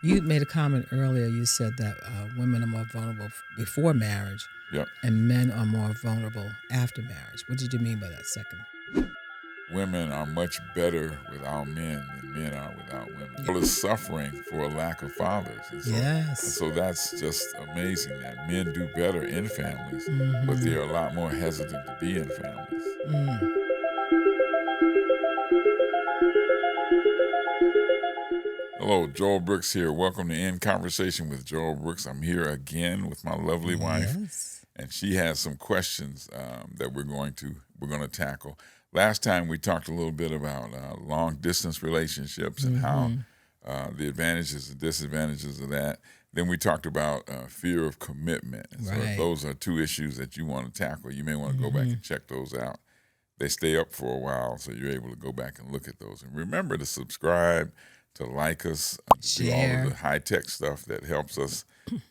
You made a comment earlier. You said that women are more vulnerable before marriage Yep. and men are more vulnerable after marriage. What did you mean by that second? Women are much better without men than men are without women. People is suffering for a lack of fathers. Yes. So that's just amazing that men do better in families, but they're a lot more hesitant to be in families. Hello, Joel Brooks here. Welcome to In Conversation with Joel Brooks. I'm here again with my lovely wife, and she has some questions that we're going to tackle. Last time we talked a little bit about long distance relationships and how the advantages and disadvantages of that. Then we talked about fear of commitment. And so if those are two issues that you want to tackle, you may want to go back and check those out. They stay up for a while, so you're able to go back and look at those. And remember to subscribe, to like us, to do all of the high-tech stuff that helps us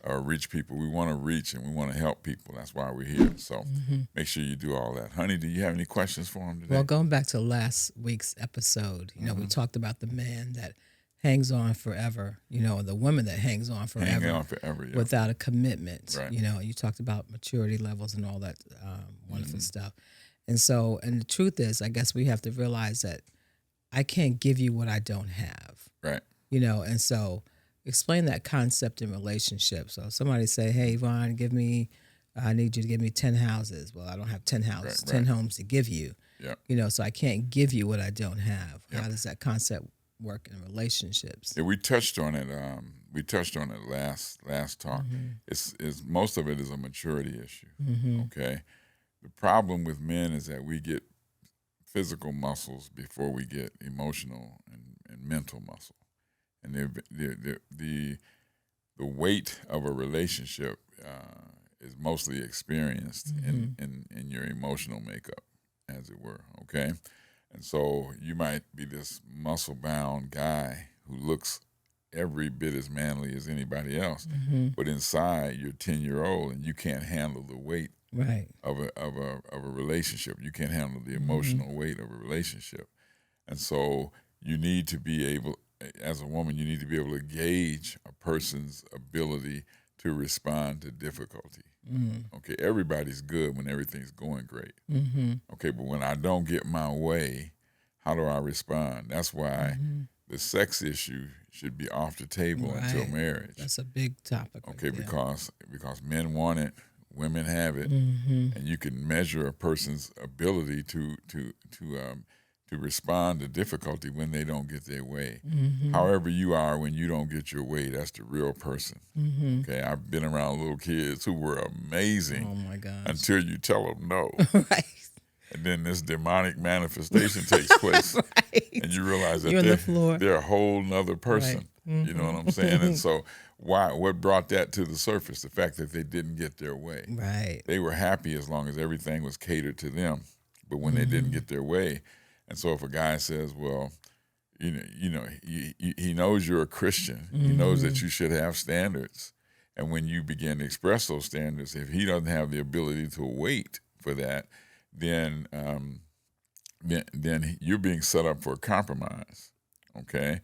reach people. We want to reach and we want to help people. That's why we're here. So make sure you do all that. Honey, do you have any questions for him today? Well, going back to last week's episode, we talked about the man that hangs on forever, the woman that hangs on forever, without a commitment. Right. You talked about maturity levels and all that wonderful stuff. And so, and the truth is, I guess we have to realize that I can't give you what I don't have. Right. And so explain that concept in relationships. So somebody say, hey, Yvonne, I need you to give me 10 houses. Well, I don't have 10 houses, 10 homes to give you. Yep. So I can't give you what I don't have. How does that concept work in relationships? Yeah, we touched on it. Last talk. It's most of it is a maturity issue. Okay. The problem with men is that we get physical muscles before we get emotional and mental muscle, and the weight of a relationship is mostly experienced in your emotional makeup, as it were. Okay, and so you might be this muscle-bound guy who looks every bit as manly as anybody else, but inside you're 10-year-old and you can't handle the weight of a relationship. You can't handle the emotional weight of a relationship. And so you need to be able, as a woman, you need to be able to gauge a person's ability to respond to difficulty. Okay, everybody's good when everything's going great. Okay, but when I don't get my way, how do I respond? That's why the sex issue should be off the table until marriage. That's a big topic. Okay, because men want it, women have it, and you can measure a person's ability to respond to difficulty when they don't get their way. However you are when you don't get your way, that's the real person. Okay, I've been around little kids who were amazing. Oh my gosh. Until you tell them no. Right. And then this demonic manifestation takes place, and you realize that they're a whole nother person. Right. You know what I'm saying? And so what brought that to the surface? The fact that they didn't get their way. Right. They were happy as long as everything was catered to them, but when they didn't get their way, and so if a guy says, well, he knows you're a Christian, he knows that you should have standards, and when you begin to express those standards, if he doesn't have the ability to wait for that, then you're being set up for a compromise, okay?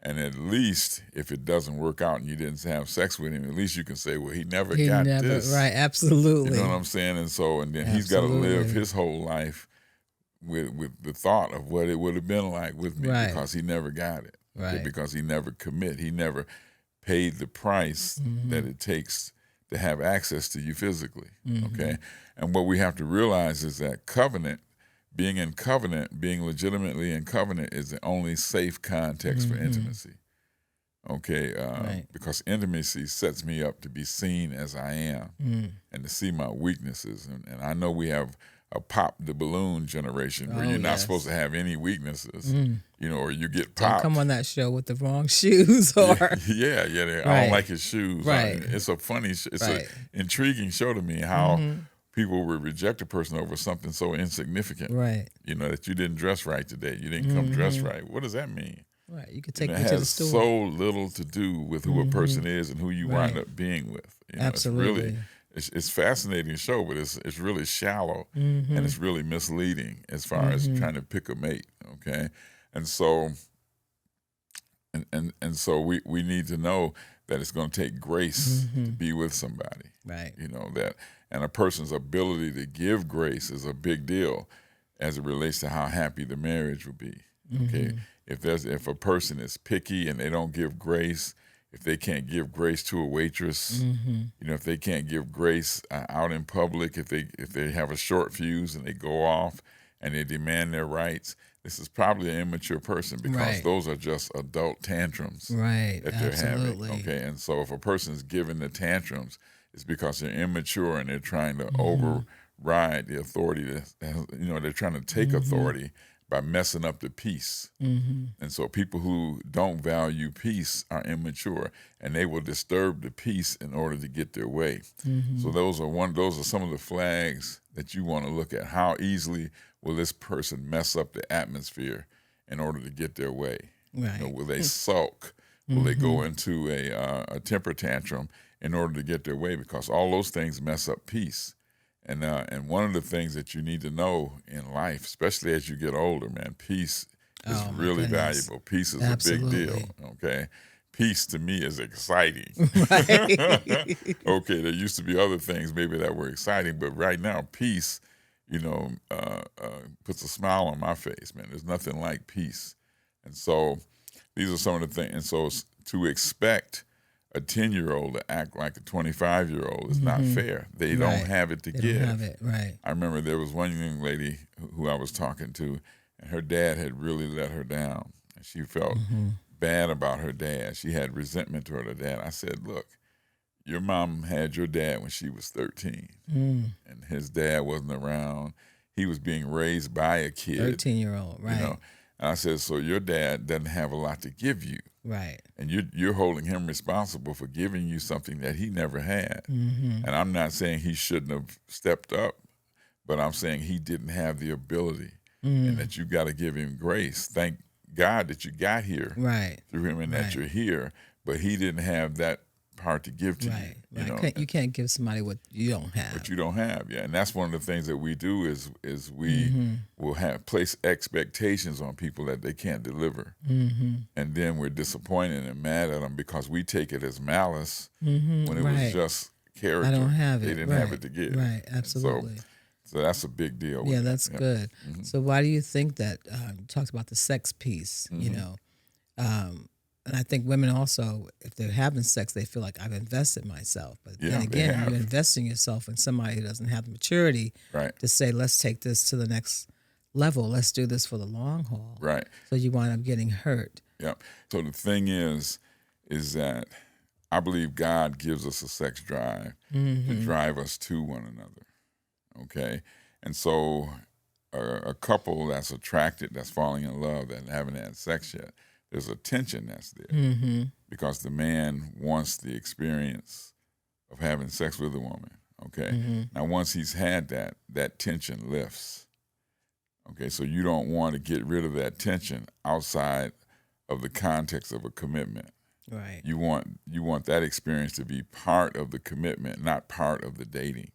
And at least if it doesn't work out and you didn't have sex with him, at least you can say, well, he never got this. Right, absolutely. You know what I'm saying? And then he's got to live his whole life with the thought of what it would have been like with me because he never got it. Right. Okay? Because he never commit. He never paid the price that it takes to have access to you physically, okay? And what we have to realize is that being legitimately in covenant is the only safe context for intimacy, okay? Because intimacy sets me up to be seen as I am and to see my weaknesses. And I know we have a pop the balloon generation where you're not supposed to have any weaknesses, or you get popped. Don't come on that show with the wrong shoes or yeah. I don't like his shoes. Right. It's a funny, it's an intriguing show to me how people would reject a person over something so insignificant. Right. That you didn't dress right today. You didn't come dressed right. What does that mean? Right. You could take me to the store. It has so little to do with who a person is and who you wind up being with. Absolutely. It's fascinating show, but it's really shallow and it's really misleading as far as trying to pick a mate, okay? And so And so we need to know that it's going to take grace to be with somebody. Right. That, and a person's ability to give grace is a big deal as it relates to how happy the marriage will be. Okay. If a person is picky and they don't give grace, if they can't give grace to a waitress, if they can't give grace out in public, if they have a short fuse and they go off and they demand their rights, this is probably an immature person, because those are just adult tantrums that they're having. Okay, and so if a person's giving the tantrums, it's because they're immature and they're trying to override the authority. They're trying to take authority by messing up the peace. And so people who don't value peace are immature, and they will disturb the peace in order to get their way. So those are some of the flags that you want to look at. How easily will this person mess up the atmosphere in order to get their way? Right. Will they sulk? Will they go into a temper tantrum in order to get their way? Because all those things mess up peace. And one of the things that you need to know in life, especially as you get older, man, peace is really valuable. Peace is a big deal, okay? Peace to me is exciting. Right. Okay, there used to be other things maybe that were exciting, but right now, peace, puts a smile on my face, man. There's nothing like peace. And so these are some of the things. And so to expect a 10-year-old to act like a 25-year-old is not fair. They don't have it to give. They don't have it, right. I remember there was one young lady who I was talking to, and her dad had really let her down. And she felt bad about her dad. She had resentment toward her dad. I said, look, your mom had your dad when she was 13, and his dad wasn't around. He was being raised by a kid. 13-year-old, right. And I said, so your dad doesn't have a lot to give you. Right. And you're holding him responsible for giving you something that he never had. And I'm not saying he shouldn't have stepped up, but I'm saying he didn't have the ability, and that you got to give him grace. Thank God that you got here through him, and that you're here, but he didn't have that part to give to you. You can't give somebody what you don't have. What you don't have, yeah. And that's one of the things that we do is we will place expectations on people that they can't deliver. And then we're disappointed and mad at them because we take it as malice when it was just character. I don't have it. They didn't have it to give. Right, absolutely. So that's a big deal. Yeah, that's good. So why do you think that, you talked about the sex piece, and I think women also, if they're having sex, they feel like I've invested myself. But then again, you're investing yourself in somebody who doesn't have the maturity to say, let's take this to the next level. Let's do this for the long haul. Right. So you wind up getting hurt. Yeah. So the thing is that I believe God gives us a sex drive to drive us to one another. Okay. And so a couple that's attracted, that's falling in love, that haven't had sex yet, there's a tension that's there because the man wants the experience of having sex with a woman, okay? Now, once he's had that tension lifts, okay? So you don't want to get rid of that tension outside of the context of a commitment. Right. You want that experience to be part of the commitment, not part of the dating.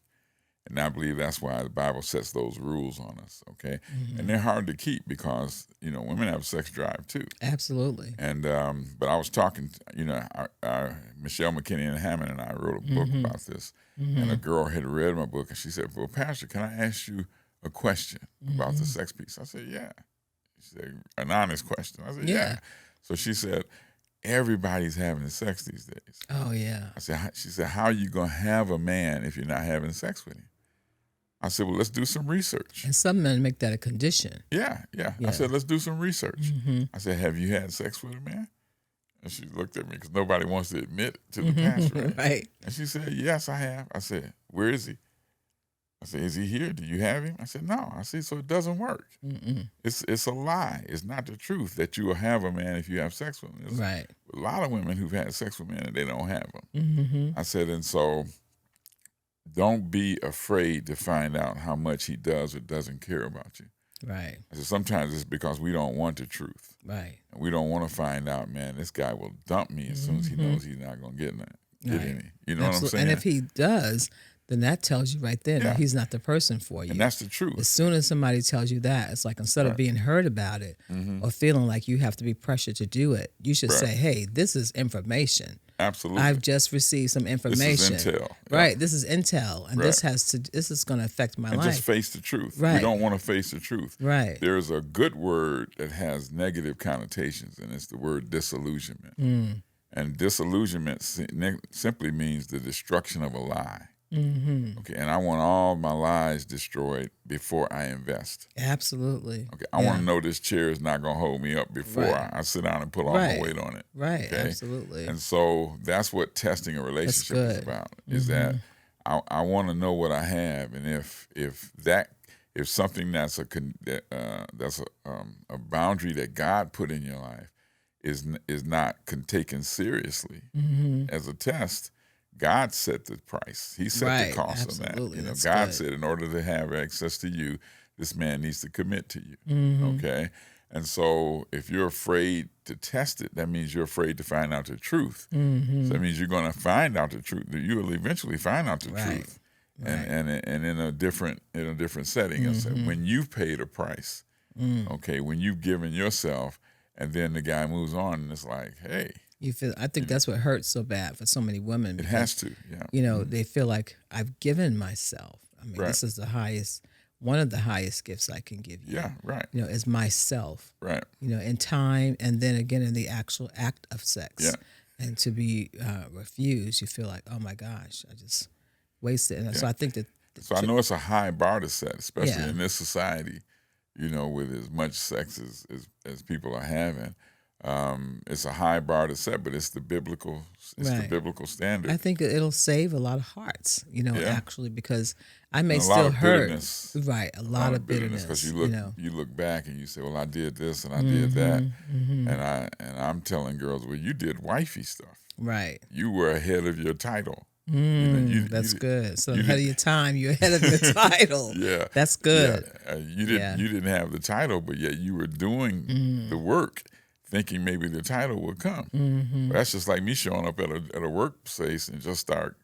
And I believe that's why the Bible sets those rules on us, okay? And they're hard to keep because, women have a sex drive too. Absolutely. And but I was talking, Michelle McKinney and Hammond and I wrote a book about this. And a girl had read my book and she said, well, Pastor, can I ask you a question about the sex piece? I said, yeah. She said, an honest question. I said, yeah. So she said, everybody's having sex these days. Oh, yeah. She said, how are you going to have a man if you're not having sex with him? I said, well, let's do some research. And some men make that a condition. Yeah. I said, let's do some research. I said, have you had sex with a man? And she looked at me because nobody wants to admit to the pastor. Right. And she said, yes, I have. I said, where is he? I said, is he here? Do you have him? I said, no. I said, so it doesn't work. It's a lie. It's not the truth that you will have a man if you have sex with him. There's a lot of women who've had sex with men and they don't have them. I said, and so don't be afraid to find out how much he does or doesn't care about you. Right. I said, sometimes it's because we don't want the truth. Right. And we don't want to find out, man, this guy will dump me as soon as he knows he's not going to get any. You know what I'm saying? And if he does, then that tells you right there that he's not the person for you. And that's the truth. As soon as somebody tells you that, it's like instead of being hurt about it or feeling like you have to be pressured to do it, you should say, hey, this is information. Absolutely. I've just received some information. This is intel. Right. This is intel. And this is going to affect my life. Just face the truth. Right. We don't want to face the truth. Right. There's a good word that has negative connotations, and it's the word disillusionment. And disillusionment simply means the destruction of a lie. Okay, and I want all my lies destroyed before I invest. Absolutely. Okay, I want to know this chair is not going to hold me up before I sit down and put all my weight on it. Right, okay? Absolutely. And so that's what testing a relationship is about, is that I want to know what I have, and if something that's a boundary that God put in your life is not taken seriously as a test, God set the price. He set the cost of that. God said, in order to have access to you, this man needs to commit to you. Okay? And so if you're afraid to test it, that means you're afraid to find out the truth. So that means you're going to find out the truth. You will eventually find out the truth. And in a different setting. And so when you've paid a price, okay, when you've given yourself, and then the guy moves on and it's like, hey. I think that's what hurts so bad for so many women. It has to, yeah. They feel like I've given myself. I mean, this is one of the highest gifts I can give you. Yeah, right. Is myself. Right. In time, and then again in the actual act of sex. Yeah. And to be refused, you feel like, oh my gosh, I just wasted. And so I think that. So I know it's a high bar to set, especially in this society, with as much sex as people are having. It's a high bar to set, but it's the biblical standard. I think it'll save a lot of hearts, actually, because I may still hurt. A lot of bitterness. Because you look back and you say, well, I did this and I did that, and I'm telling girls, well, you did wifey stuff. Right. You were ahead of your title. That's good. So ahead of your time, you're ahead of your title. Yeah, that's good. Yeah. You didn't have the title, but yet you were doing the work, thinking maybe the title would come. But that's just like me showing up at a workplace and just start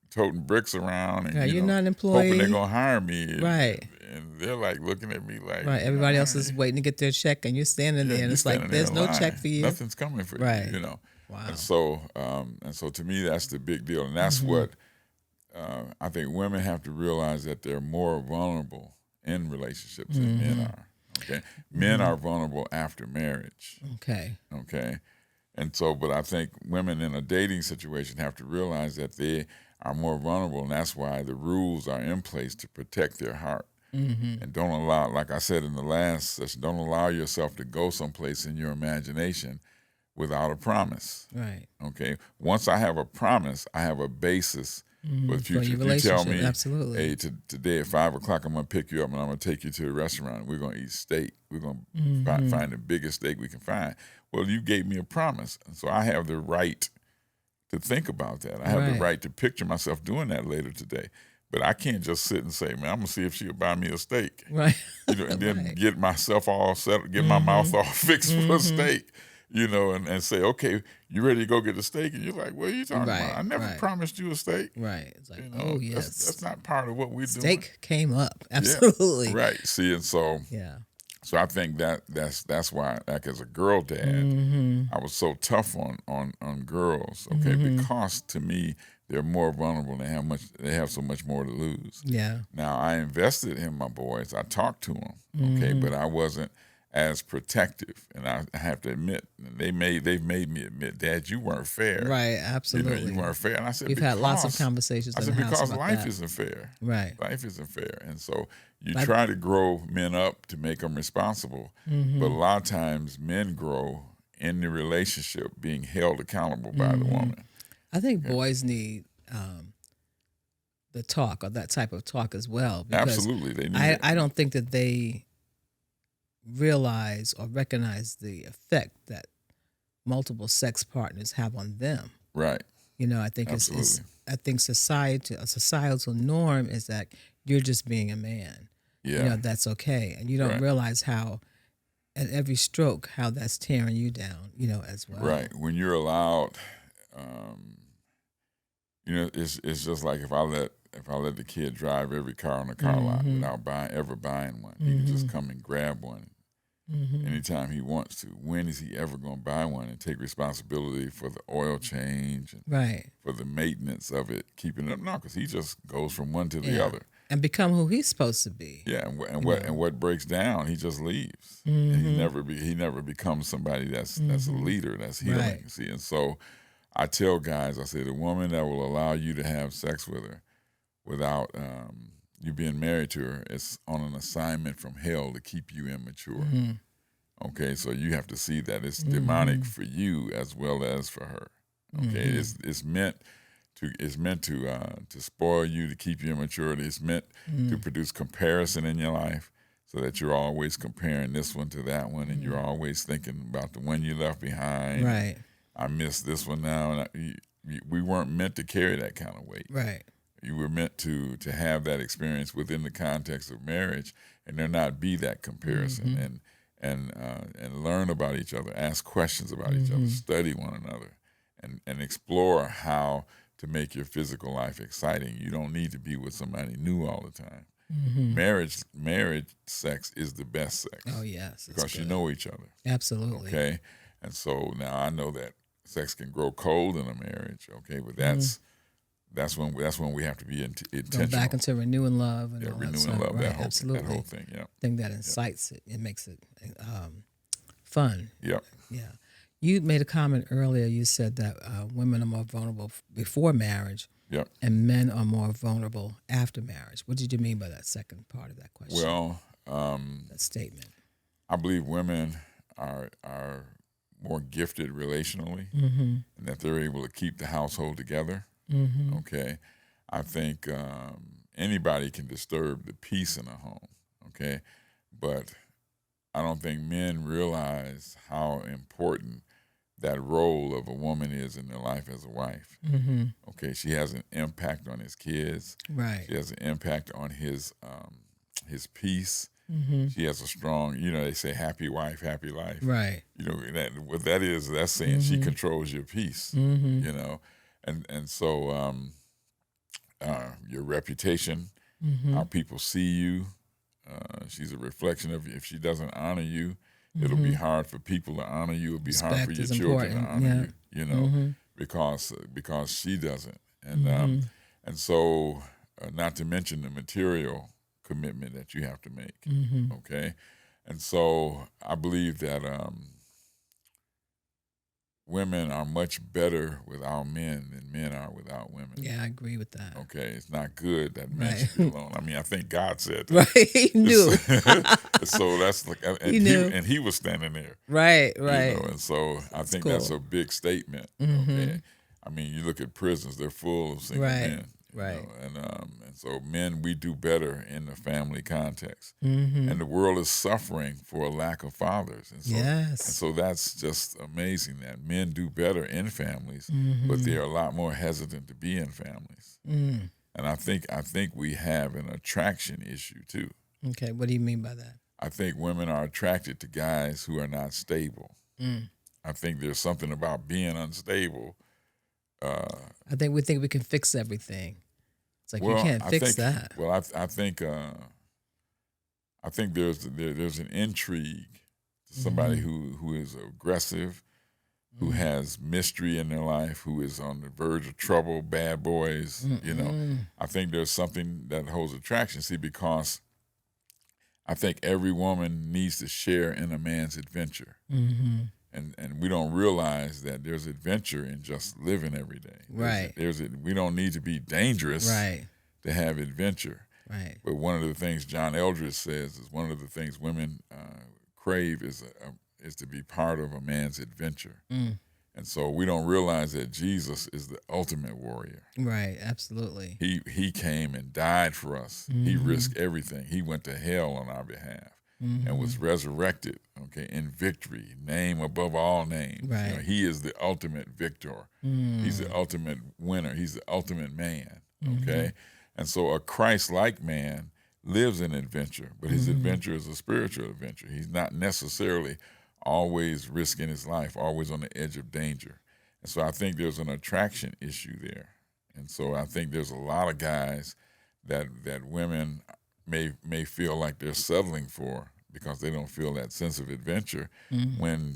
toting bricks around and you're not an employee, hoping they're gonna hire me. And they're like looking at me like everybody else is waiting to get their check, and you're standing there, and it's like there's no check for you. Nothing's coming for you. Wow. And so to me, that's the big deal, and that's what I think women have to realize, that they're more vulnerable in relationships than men are. Okay, men are vulnerable after marriage. Okay, and so, but I think women in a dating situation have to realize that they are more vulnerable, and that's why the rules are in place to protect their heart. And don't allow, like I said in the last session, don't allow yourself to go someplace in your imagination without a promise. Right. Okay. Once I have a promise, I have a basis for the future. If you tell me, hey, today at 5 o'clock, I'm going to pick you up and I'm going to take you to a restaurant and we're going to eat steak. We're going to find the biggest steak we can find. Well, you gave me a promise. And so I have the right to think about that. I have the right to picture myself doing that later today. But I can't just sit and say, man, I'm going to see if she'll buy me a steak. Right. And then get myself all set, get my mouth all fixed for a steak. And say, okay, you ready to go get a steak? And you're like, what are you talking about? I never promised you a steak. Right. It's like, oh, yes. That's not part of what we're doing. Steak came up. Absolutely. Yeah. Right. See, and so, so I think that's why, like, as a girl dad, I was so tough on girls, because to me, they're more vulnerable and they have so much more to lose. Yeah. Now, I invested in my boys. I talked to them, but I wasn't as protective, and I have to admit, they've made me admit, Dad, you weren't fair. Right, absolutely. You weren't fair. And I said, we've had lots of conversations. I said, because life isn't fair. Right, life isn't fair, and so you try to grow men up to make them responsible, but a lot of times men grow in the relationship being held accountable by the woman. I think boys need the talk, or that type of talk as well. Absolutely, they need it. I don't think that they realize or recognize the effect that multiple sex partners have on them. Right. I think I think a societal norm is that you're just being a man. Yeah. That's okay, and you don't realize how, at every stroke, how that's tearing you down. As well. Right. When you're allowed, it's just like if I let let the kid drive every car on the car lot without ever buying one, he can just come and grab one anytime he wants to. When is he ever going to buy one and take responsibility for the oil change and for the maintenance of it, keeping it up? No, because he just goes from one to the other and become who he's supposed to be. Yeah, and what breaks down, he just leaves. And he never becomes somebody that's a leader, that's healing. Right. See, and so I tell guys, I say, the woman that will allow you to have sex with her without you being married to her, it's on an assignment from hell to keep you immature. Okay, so you have to see that it's demonic for you as well as for her. Okay, it's meant to spoil you, to keep you immature. It's meant to produce comparison in your life, so that you're always comparing this one to that one, and you're always thinking about the one you left behind. Right. I miss this one now, and we weren't meant to carry that kind of weight. Right. You were meant to have that experience within the context of marriage, and there not be that comparison, and learn about each other, ask questions about each other, study one another, and explore how to make your physical life exciting. You don't need to be with somebody new all the time. Marriage sex is the best sex. Oh yes, because you know each other. Absolutely. Okay, and so now I know that sex can grow cold in a marriage. Okay, but that's when we have to be intentional. Go back into renewing love and all renewing that stuff. love. Right. That whole thing. Yeah. I think that incites it. It makes it fun. Yep. Yeah. You made a comment earlier. You said that women are more vulnerable before marriage. Yep. And men are more vulnerable after marriage. What did you mean by that second part of that question? Well, that statement. I believe women are more gifted relationally, and that they're able to keep the household together. Okay, I think anybody can disturb the peace in a home. Okay, but I don't think men realize how important that role of a woman is in their life as a wife. Okay, she has an impact on his kids. Right. She has an impact on his peace. She has a strong, they say happy wife, happy life. Right. What that is, that's saying she controls your peace. And so your reputation, how people see you, she's a reflection of, if she doesn't honor you, it'll be hard for people to honor you. It'll be Respect hard for your children to honor you, because she doesn't. And so not to mention the material commitment that you have to make. Okay, and so I believe that women are much better without men than men are without women. Yeah, I agree with that. Okay, it's not good that men should be alone. I mean, I think God said that. Right, he knew. So that's like, and he knew. And he was standing there. Right. And so I think cool. that's a big statement. Okay, I mean, you look at prisons; they're full of single men. Right. And so men, we do better in the family context. And the world is suffering for a lack of fathers. And so, and so that's just amazing that men do better in families, but they're a lot more hesitant to be in families. And I think we have an attraction issue too. Okay, what do you mean by that? I think women are attracted to guys who are not stable. I think there's something about being unstable. I think we can fix everything. It's like, you can't fix that. Well, I think there's an intrigue to somebody who is aggressive, who has mystery in their life, who is on the verge of trouble, bad boys. I think there's something that holds attraction. See, because I think every woman needs to share in a man's adventure. And we don't realize that there's adventure in just living every day. Right. We don't need to be dangerous to have adventure. Right. But one of the things John Eldredge says is one of the things women crave is to be part of a man's adventure. And so we don't realize that Jesus is the ultimate warrior. Right, absolutely. He came and died for us. He risked everything. He went to hell on our behalf. And was resurrected, in victory, name above all names. Right. He is the ultimate victor. He's the ultimate winner. He's the ultimate man, And so a Christ-like man lives in adventure, but his adventure is a spiritual adventure. He's not necessarily always risking his life, always on the edge of danger. And so I think there's an attraction issue there. And so I think there's a lot of guys that women may feel like they're settling for because they don't feel that sense of adventure when,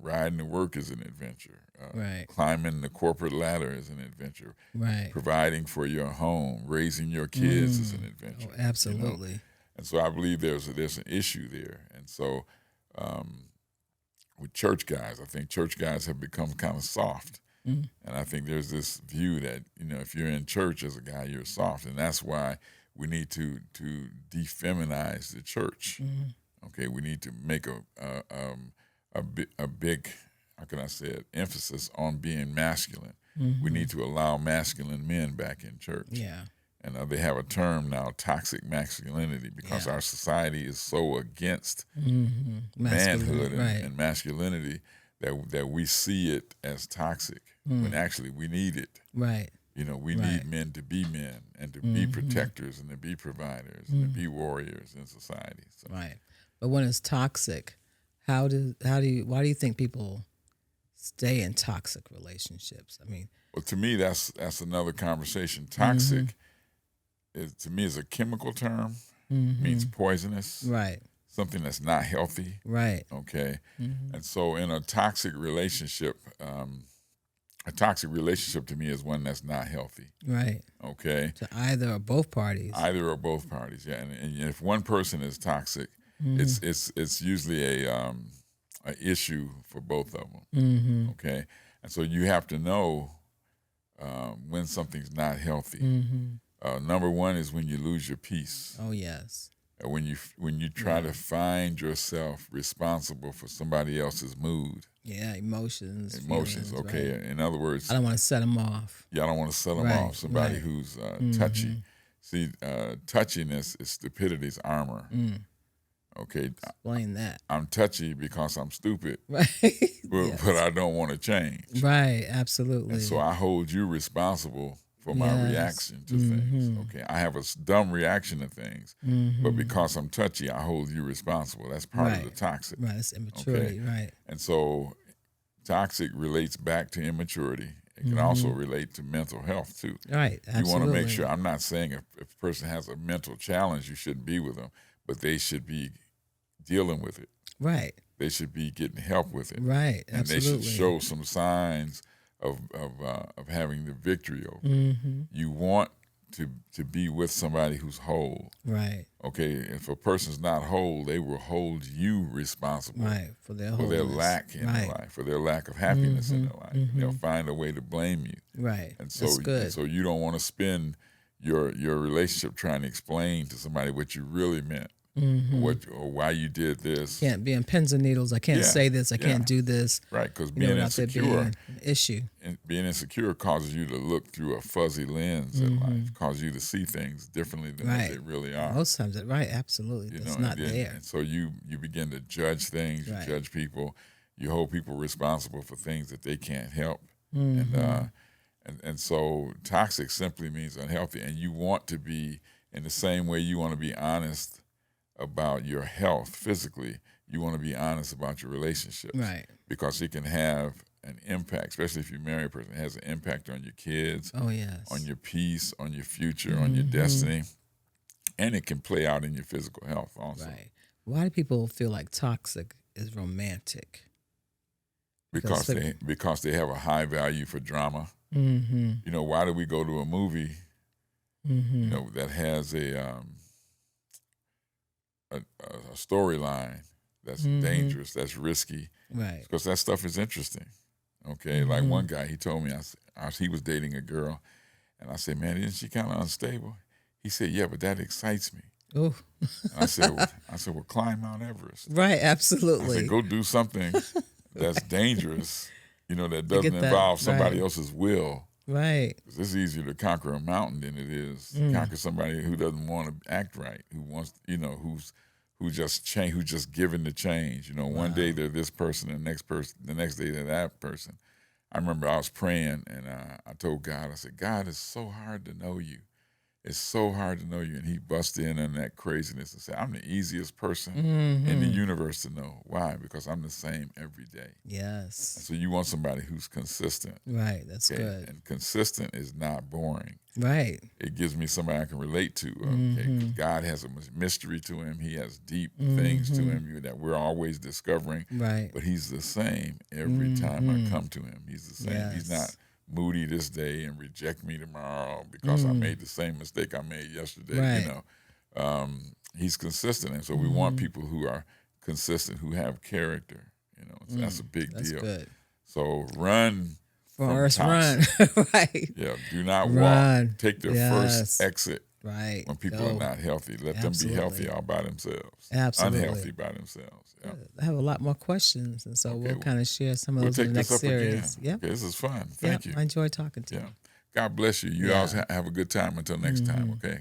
riding to work is an adventure. Right. Climbing the corporate ladder is an adventure. Right. Providing for your home, raising your kids is an adventure. Oh, absolutely. And so I believe there's an issue there. And so with church guys, I think church guys have become kind of soft. And I think there's this view that, if you're in church as a guy, you're soft. And that's why we need to defeminize the church. Okay, we need to make a big, how can I say it, emphasis on being masculine. We need to allow masculine men back in church. Yeah. And they have a term now, toxic masculinity, because our society is so against manhood and masculinity that we see it as toxic when actually we need it. Right. We need men to be men and to be protectors and to be providers and to be warriors in society. So. Right. But when it's toxic, why do you think people stay in toxic relationships? I mean, well, to me, that's another conversation. Toxic, to me, is a chemical term. Means poisonous. Right. Something that's not healthy. Right. Okay. And so, in a toxic relationship to me is one that's not healthy. Right. Okay. To either or both parties. Either or both parties. Yeah. And if one person is toxic, it's usually a issue for both of them. Okay. And so you have to know when something's not healthy. Number one is when you lose your peace. Oh, yes. When you try to find yourself responsible for somebody else's mood. Yeah, emotions. Feelings, okay. Right. In other words, I don't want to set them off. Yeah, I don't want to set them off. Somebody who's touchy. See, touchiness is stupidity's armor. Okay. Explain that. I'm touchy because I'm stupid. Right. But I don't want to change. Right, absolutely. And so I hold you responsible for my reaction to things. Okay. I have a dumb reaction to things, but because I'm touchy, I hold you responsible. That's part of the toxic. Right, it's immaturity, right. And so toxic relates back to immaturity. It can also relate to mental health too. Right, absolutely. You want to make sure, I'm not saying if a person has a mental challenge, you shouldn't be with them, but they should be dealing with it. Right. They should be getting help with it. Right, and absolutely. And they should show some signs of having the victory over. You want to be with somebody who's whole. Right. Okay, if a person's not whole, they will hold you responsible. Right, for their lack in their life, for their lack of happiness in their life. They'll find a way to blame you. Right. And so, that's good. And so you don't want to spend your relationship trying to explain to somebody what you really meant. Or why you did this. Can't be in pins and needles. I can't say this. I can't do this. Right, because being insecure, an issue. Being insecure causes you to look through a fuzzy lens at life, causes you to see things differently than what they really are. Most times, absolutely. It's not there. And so you begin to judge things, you judge people, you hold people responsible for things that they can't help. And so toxic simply means unhealthy, and you want to be, in the same way you want to be honest about your health physically, you want to be honest about your relationships. Right. Because it can have an impact, especially if you marry a person, it has an impact on your kids, on your peace, on your future, on your destiny, and it can play out in your physical health also. Right. Why do people feel like toxic is romantic? Because they have a high value for drama. Why do we go to a movie that has a storyline that's dangerous, that's risky, right? Because that stuff is interesting. Okay, like one guy, he told me he was dating a girl, and I said, "Man, isn't she kind of unstable?" He said, "Yeah, but that excites me." Oh, I said, "Well, climb Mount Everest." Right, absolutely. I said, "Go do something that's dangerous, that doesn't involve somebody else's will." Right. It's easier to conquer a mountain than it is to conquer somebody who doesn't want to act right, who wants, who's just given to change. One day they're this person, the next day they're that person. I remember I was praying and I told God, I said, God, it's so hard to know you. it's so hard to know you. And he busts in on that craziness and say, I'm the easiest person Mm-hmm. in the universe to know. Why? Because I'm the same every day. Yes. So you want somebody who's consistent. Right. That's okay? good. And consistent is not boring. Right. It gives me somebody I can relate to. Okay? Mm-hmm. 'Cause God has a mystery to him. He has deep things to him that we're always discovering. Right. But he's the same every time I come to him. He's the same. Yes. He's not moody this day and reject me tomorrow because I made the same mistake I made yesterday. Right. You know, he's consistent, and so we want people who are consistent, who have character. You know, so that's a big deal. Good. So run. Forrest, run. Right. Yeah. Do not run. walk. Take the first exit. Right. When people are not healthy, let them be healthy all by themselves. Absolutely. Unhealthy by themselves. Yeah. I have a lot more questions, and so we'll kind of share some of those in the next series. Yeah. Okay, this is fun. Thank you. I enjoy talking to you. God bless you. You always have a good time until next time, okay?